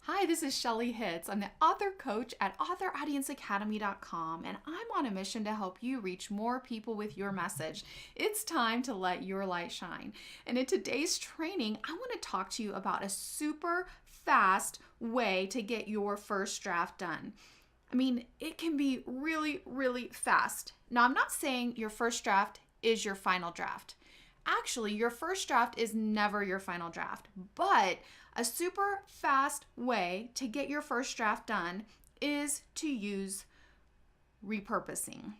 Hi, this is Shelley Hitz. I'm the author coach at authoraudienceacademy.com, and I'm on a mission to help you reach more people with your message. It's time to let your light shine. And in today's training, I want to talk to you about a super fast way to get your first draft done. I mean, it can be really, really fast. Now, I'm not saying your first draft is your final draft. Actually, your first draft is never your final draft, but a super fast way to get your first draft done is to use repurposing,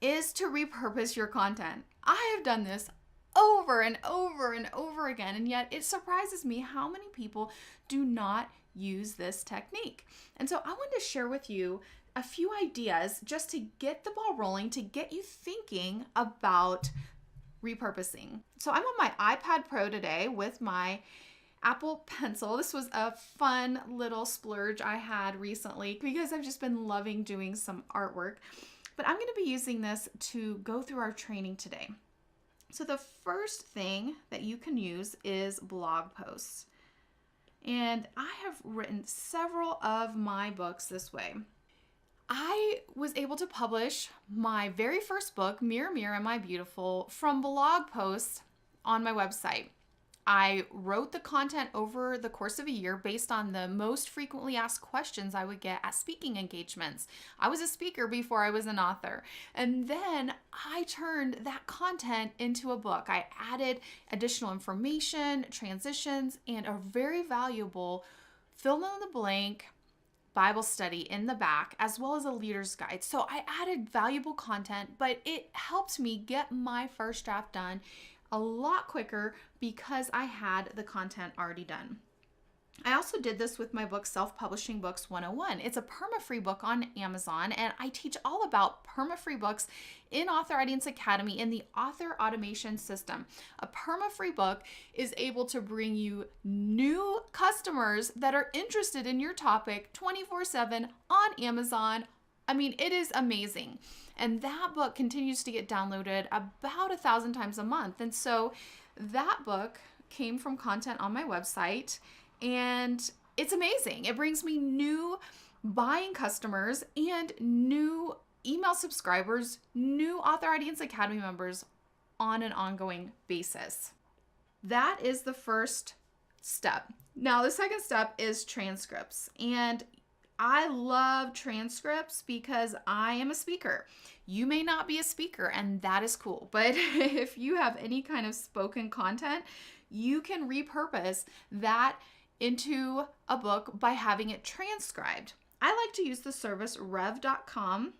is to repurpose your content. I have done this over and over and over again, and yet it surprises me how many people do not use this technique. And so I wanted to share with you a few ideas just to get the ball rolling, to get you thinking about repurposing. So I'm on my iPad Pro today with my Apple Pencil. This was a fun little splurge I had recently because I've just been loving doing some artwork. But I'm going to be using this to go through our training today. So the first thing that you can use is blog posts. And I have written several of my books this way. I was able to publish my very first book, Mirror, Mirror, Am I Beautiful, from blog posts on my website. I wrote the content over the course of a year based on the most frequently asked questions I would get at speaking engagements. I was a speaker before I was an author. And then I turned that content into a book. I added additional information, transitions, and a very valuable fill-in-the-blank Bible study in the back, as well as a leader's guide. So I added valuable content, but it helped me get my first draft done a lot quicker because I had the content already done. I also did this with my book, Self-Publishing Books 101. It's a perma-free book on Amazon, and I teach all about perma-free books in Author Audience Academy in the author automation system. A perma-free book is able to bring you new customers that are interested in your topic 24/7 on Amazon. I mean, it is amazing. And that book continues to get downloaded about 1,000 times a month. And so that book came from content on my website, and it's amazing. It brings me new buying customers and new email subscribers, new Author Audience Academy members on an ongoing basis. That is the first step. Now, the second step is transcripts. And I love transcripts because I am a speaker. You may not be a speaker, and that is cool. But if you have any kind of spoken content, you can repurpose that into a book by having it transcribed. I like to use the service rev.com,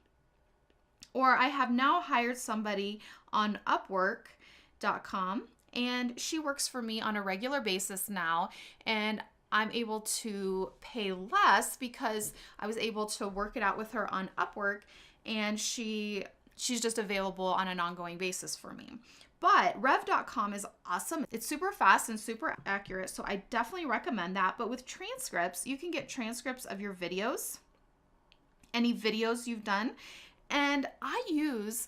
or I have now hired somebody on upwork.com, and she works for me on a regular basis now, and I'm able to pay less because I was able to work it out with her on Upwork, and she's just available on an ongoing basis for me. But rev.com is awesome. It's super fast and super accurate, so I definitely recommend that. But with transcripts, you can get transcripts of your videos, any videos you've done, and I use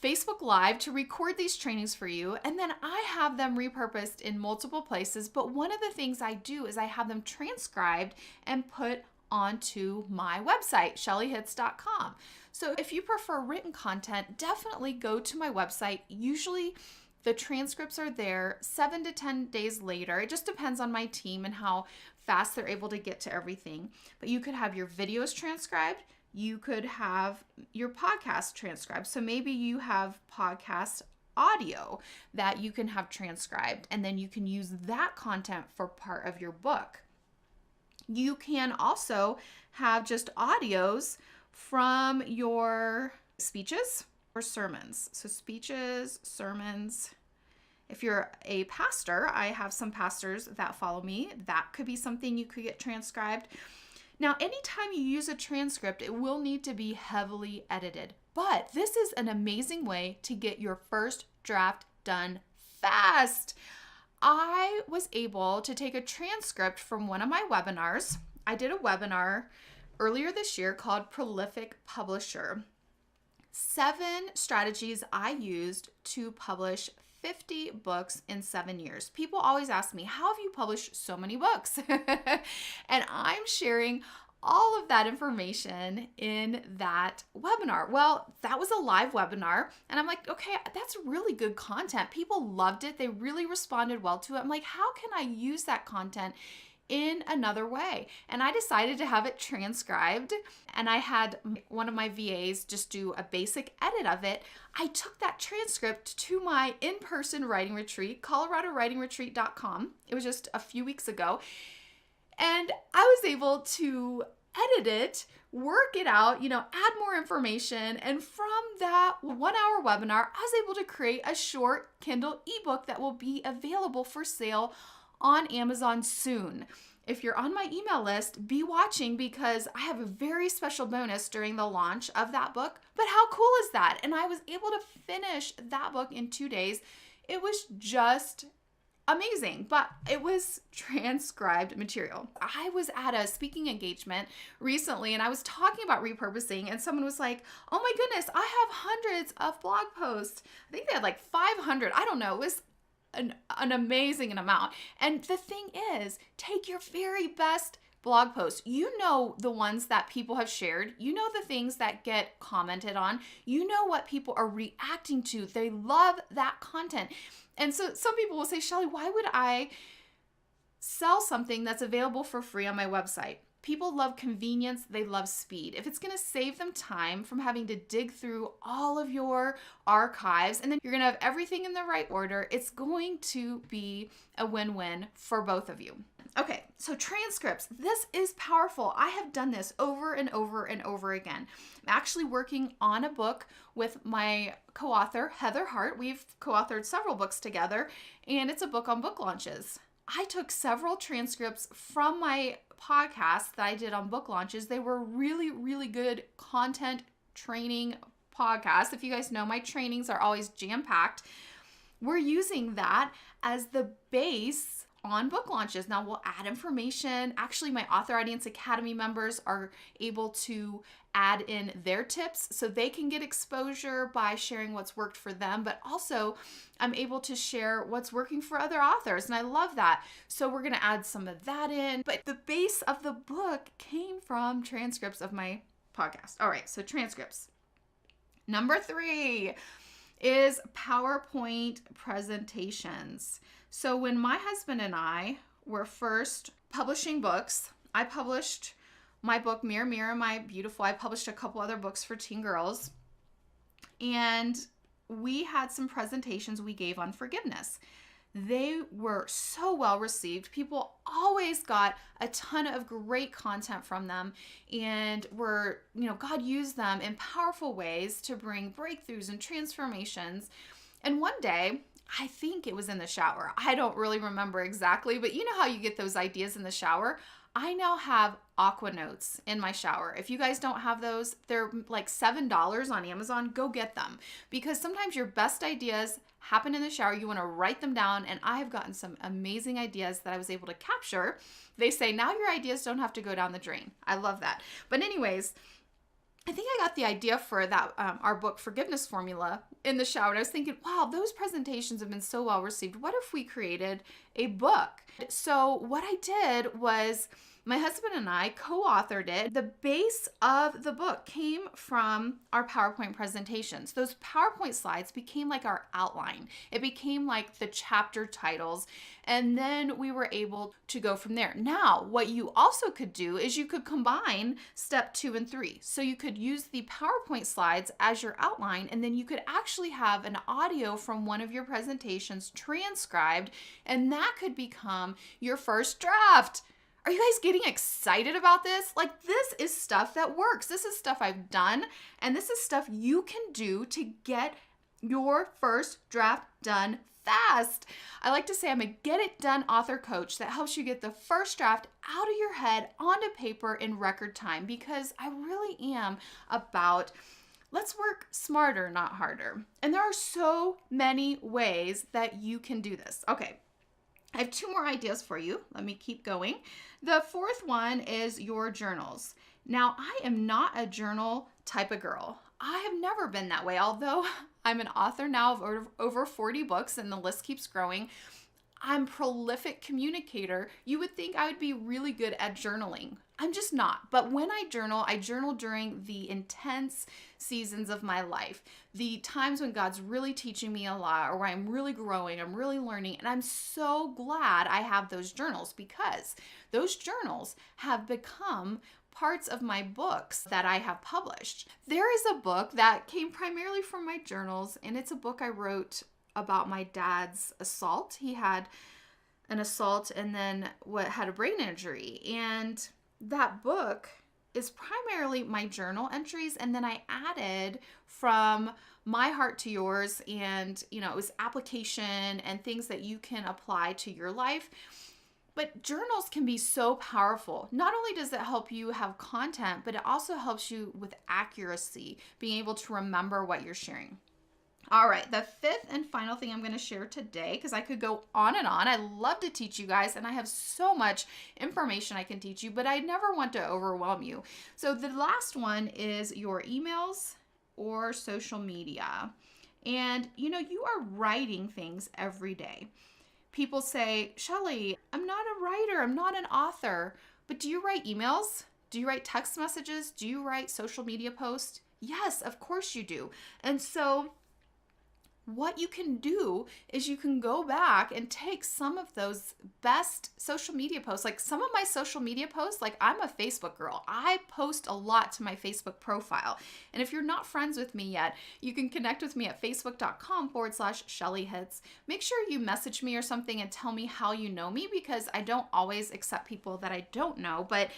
Facebook Live to record these trainings for you, and then I have them repurposed in multiple places. But one of the things I do is I have them transcribed and put onto my website, shelleyhitz.com. So if you prefer written content, definitely go to my website. Usually the transcripts are there 7 to 10 days later. It just depends on my team and how fast they're able to get to everything. But you could have your videos transcribed. You could have your podcast transcribed. So maybe you have podcast audio that you can have transcribed, and then you can use that content for part of your book. You can also have just audios from your speeches or sermons. So speeches, sermons. If you're a pastor, I have some pastors that follow me. That could be something you could get transcribed. Now, anytime you use a transcript, it will need to be heavily edited. But this is an amazing way to get your first draft done fast. I was able to take a transcript from one of my webinars. I did a webinar earlier this year called Prolific Publisher. 7 strategies I used to publish 50 books in 7 years. People always ask me, how have you published so many books? And I'm sharing all of that information in that webinar. Well, that was a live webinar, and I'm like, okay, that's really good content. People loved it. They really responded well to it. I'm like, how can I use that content in another way? And I decided to have it transcribed, and I had one of my VAs just do a basic edit of it. I took that transcript to my in-person writing retreat, coloradowritingretreat.com. It was just a few weeks ago. And I was able to edit it, work it out, add more information. And from that 1-hour webinar, I was able to create a short Kindle ebook that will be available for sale on Amazon soon. If you're on my email list, be watching, because I have a very special bonus during the launch of that book. But how cool is that? And I was able to finish that book in 2 days. It was just amazing, but it was transcribed material. I was at a speaking engagement recently, and I was talking about repurposing, and someone was like, oh my goodness, I have hundreds of blog posts. I think they had like 500. I don't know. It was an amazing amount. And the thing is, take your very best blog posts. You know the ones that people have shared. You know the things that get commented on. You know what people are reacting to. They love that content. And so some people will say, Shelley, why would I sell something that's available for free on my website? People love convenience. They love speed. If it's going to save them time from having to dig through all of your archives, and then you're going to have everything in the right order, it's going to be a win-win for both of you. Okay, so transcripts. This is powerful. I have done this over and over and over again. I'm actually working on a book with my co-author, Heather Hart. We've co-authored several books together, and it's a book on book launches. I took several transcripts from my podcast that I did on book launches. They were really, really good content training podcasts. If you guys know, my trainings are always jam-packed. We're using that as the base on book launches. Now we'll add information. Actually, my Author Audience Academy members are able to add in their tips so they can get exposure by sharing what's worked for them, but also I'm able to share what's working for other authors, and I love that. So we're going to add some of that in, but the base of the book came from transcripts of my podcast. All right, so transcripts. Number 3 is PowerPoint presentations. So when my husband and I were first publishing books, I published my book, Mirror, Mirror, My Beautiful. I published a couple other books for teen girls. And we had some presentations we gave on forgiveness. They were so well received. People always got a ton of great content from them, and God used them in powerful ways to bring breakthroughs and transformations. And one day, I think it was in the shower. I don't really remember exactly, but you know how you get those ideas in the shower? I now have Aqua Notes in my shower. If you guys don't have those, they're like $7 on Amazon. Go get them, because sometimes your best ideas happen in the shower. You want to write them down, and I have gotten some amazing ideas that I was able to capture. They say now your ideas don't have to go down the drain. I love that. But anyways, I think I got the idea for that our book Forgiveness Formula in the shower. And I was thinking, wow, those presentations have been so well received. What if we created a book? So what I did was my husband and I co-authored it. The base of the book came from our PowerPoint presentations. Those PowerPoint slides became like our outline. It became like the chapter titles. And then we were able to go from there. Now, what you also could do is you could combine step 2 and 3. So you could use the PowerPoint slides as your outline, and then you could actually have an audio from one of your presentations transcribed, and that could become your first draft. Are you guys getting excited about this? Like, this is stuff that works. This is stuff I've done, and this is stuff you can do to get your first draft done fast. I like to say I'm a get it done author coach that helps you get the first draft out of your head onto paper in record time, because I really am about let's work smarter, not harder. And there are so many ways that you can do this. Okay. I have 2 more ideas for you. Let me keep going. The 4th one is your journals. Now, I am not a journal type of girl. I have never been that way. Although I'm an author now of over 40 books and the list keeps growing, I'm a prolific communicator. You would think I would be really good at journaling. I'm just not. But when I journal during the intense seasons of my life, the times when God's really teaching me a lot, or where I'm really growing, I'm really learning. And I'm so glad I have those journals, because those journals have become parts of my books that I have published. There is a book that came primarily from my journals, and it's a book I wrote about my dad's assault. He had an assault and then had a brain injury. And that book is primarily my journal entries. And then I added from my heart to yours. And, it was application and things that you can apply to your life. But journals can be so powerful. Not only does it help you have content, but it also helps you with accuracy, being able to remember what you're sharing. All right, the fifth and final thing I'm going to share today, because I could go on and on. I love to teach you guys, and I have so much information I can teach you, but I never want to overwhelm you. So the last one is your emails or social media. And, you are writing things every day. People say, Shelley, I'm not a writer, I'm not an author, but do you write emails? Do you write text messages? Do you write social media posts? Yes, of course you do. And so what you can do is you can go back and take some of those best social media posts. Like some of my social media posts, like I'm a Facebook girl. I post a lot to my Facebook profile. And if you're not friends with me yet, you can connect with me at facebook.com/Shelley Hitz. Make sure you message me or something and tell me how you know me, because I don't always accept people that I don't know. But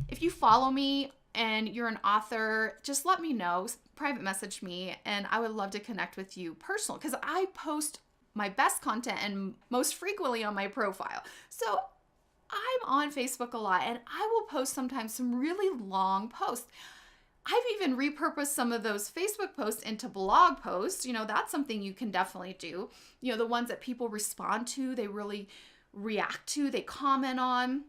if you follow me and you're an author, just let me know. Private message me, and I would love to connect with you personally, because I post my best content and most frequently on my profile. So I'm on Facebook a lot, and I will post sometimes some really long posts. I've even repurposed some of those Facebook posts into blog posts. That's something you can definitely do. The ones that people respond to, they really react to, they comment on.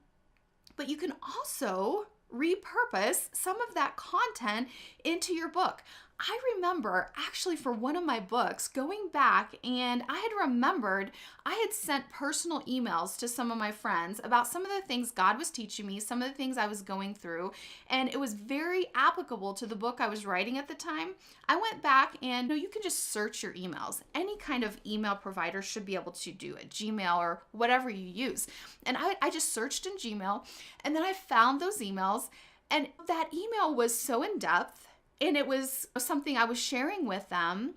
But you can also repurpose some of that content into your book. I remember actually for one of my books going back, and I had remembered I had sent personal emails to some of my friends about some of the things God was teaching me, some of the things I was going through, and it was very applicable to the book I was writing at the time. I went back, and you can just search your emails. Any kind of email provider should be able to do it, Gmail or whatever you use. And I just searched in Gmail, and then I found those emails, and that email was so in-depth. And it was something I was sharing with them.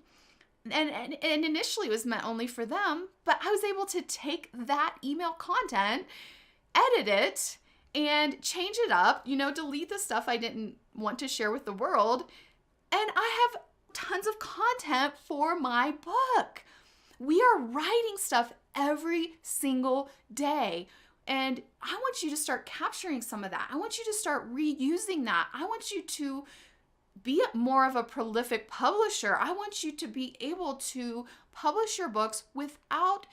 And initially it was meant only for them, but I was able to take that email content, edit it, and change it up, delete the stuff I didn't want to share with the world. And I have tons of content for my book. We are writing stuff every single day. And I want you to start capturing some of that. I want you to start reusing that. I want you to be more of a prolific publisher. I want you to be able to publish your books without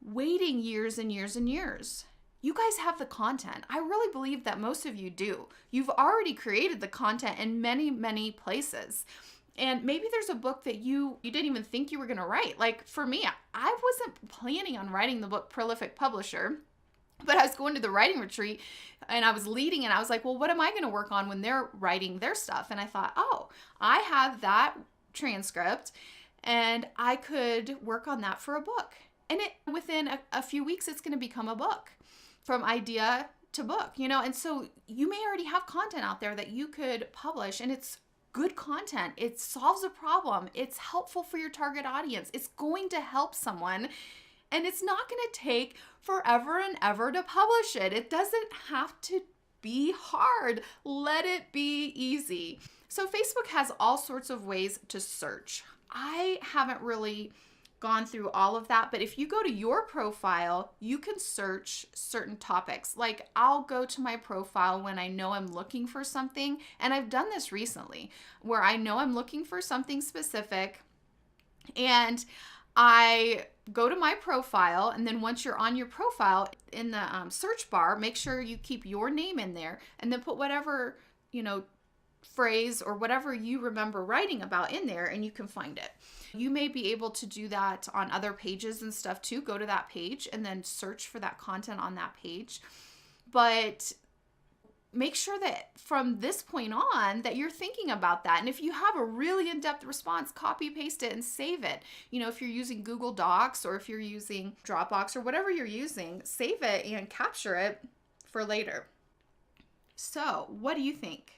waiting years and years and years. You guys have the content. I really believe that most of you do. You've already created the content in many, many places. And maybe there's a book that you didn't even think you were going to write. Like for me, I wasn't planning on writing the book Prolific Publisher. But I was going to the writing retreat and I was leading, and I was like, well, what am I going to work on when they're writing their stuff? And I thought, oh, I have that transcript and I could work on that for a book. And within a few weeks, it's going to become a book, from idea to book, and so you may already have content out there that you could publish, and it's good content. It solves a problem. It's helpful for your target audience. It's going to help someone. And it's not going to take forever and ever to publish it. It doesn't have to be hard. Let it be easy. So Facebook has all sorts of ways to search. I haven't really gone through all of that, but if you go to your profile, you can search certain topics. Like I'll go to my profile when I know I'm looking for something, and I've done this recently, where I know I'm looking for something specific, and I go to my profile, and then once you're on your profile, in the search bar, make sure you keep your name in there, and then put whatever, phrase or whatever you remember writing about in there, and you can find it. You may be able to do that on other pages and stuff too. Go to that page and then search for that content on that page. But make sure that from this point on that you're thinking about that. And if you have a really in-depth response, copy paste it and save it. If you're using Google Docs or if you're using Dropbox or whatever you're using, save it and capture it for later. So, what do you think?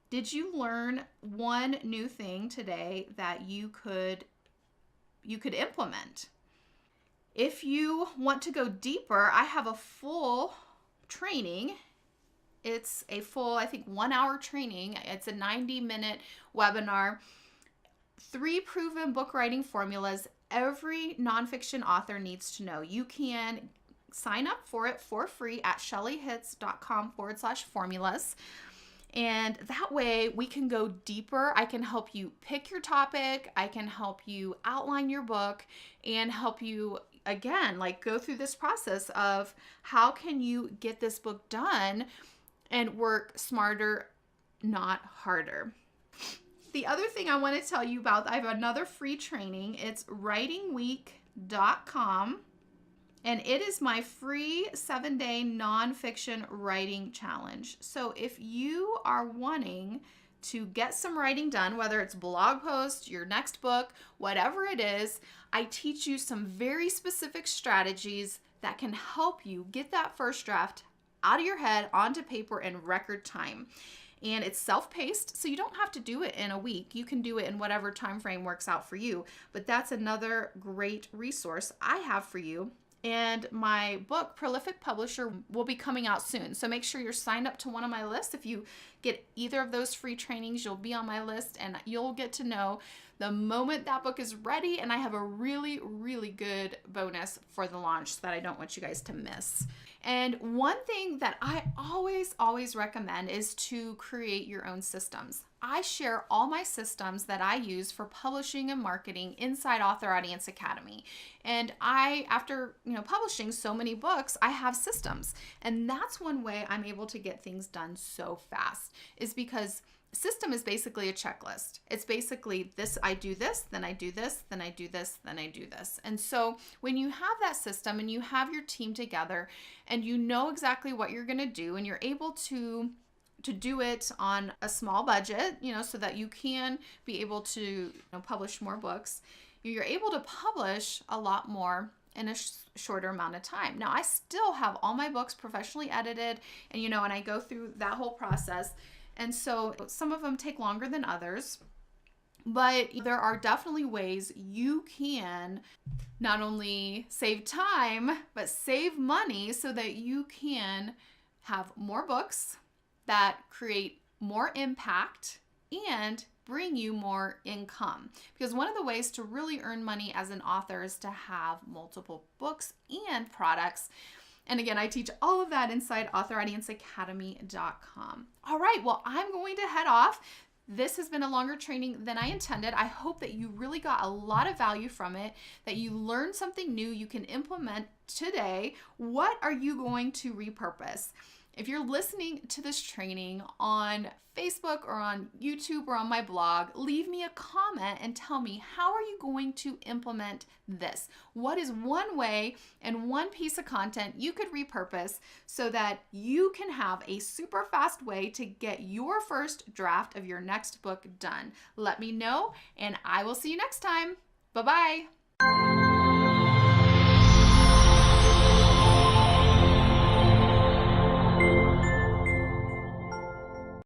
Did you learn one new thing today that you could implement? If you want to go deeper, I have a full training. It's a full, I think, 1 hour training. It's a 90-minute webinar. 3 proven book writing formulas every nonfiction author needs to know. You can sign up for it for free at shelleyhitz.com/formulas. And that way we can go deeper. I can help you pick your topic. I can help you outline your book and help you, again, go through this process of how can you get this book done and work smarter, not harder. The other thing I want to tell you about, I have another free training. It's writingweek.com. And it is my free 7-day nonfiction writing challenge. So if you are wanting to get some writing done, whether it's blog post, your next book, whatever it is, I teach you some very specific strategies that can help you get that first draft out of your head onto paper in record time. And it's self-paced, so you don't have to do it in a week. You can do it in whatever time frame works out for you. But that's another great resource I have for you. And my book, Prolific Publisher, will be coming out soon. So make sure you're signed up to one of my lists. If you get either of those free trainings, you'll be on my list and you'll get to know the moment that book is ready. And I have a really, really good bonus for the launch that I don't want you guys to miss. And one thing that I always recommend is to create your own systems. I share all my systems that I use for publishing and marketing inside Author Audience Academy. And after publishing so many books, I have systems. And that's one way I'm able to get things done so fast, is because system is basically a checklist. It's basically this, I do this, then I do this, then I do this, then I do this. And so when you have that system and you have your team together and you know exactly what you're going to do and you're able to do it on a small budget, so that you can be able to publish more books, you're able to publish a lot more in a shorter amount of time. Now, I still have all my books professionally edited and, and I go through that whole process. And so some of them take longer than others, but there are definitely ways you can not only save time, but save money so that you can have more books that create more impact and bring you more income. Because one of the ways to really earn money as an author is to have multiple books and products. And again, I teach all of that inside authoraudienceacademy.com. All right, well, I'm going to head off. This has been a longer training than I intended. I hope that you really got a lot of value from it, that you learned something new you can implement today. What are you going to repurpose? If you're listening to this training on Facebook or on YouTube or on my blog, leave me a comment and tell me, how are you going to implement this? What is one way and one piece of content you could repurpose so that you can have a super fast way to get your first draft of your next book done? Let me know, and I will see you next time. Bye-bye.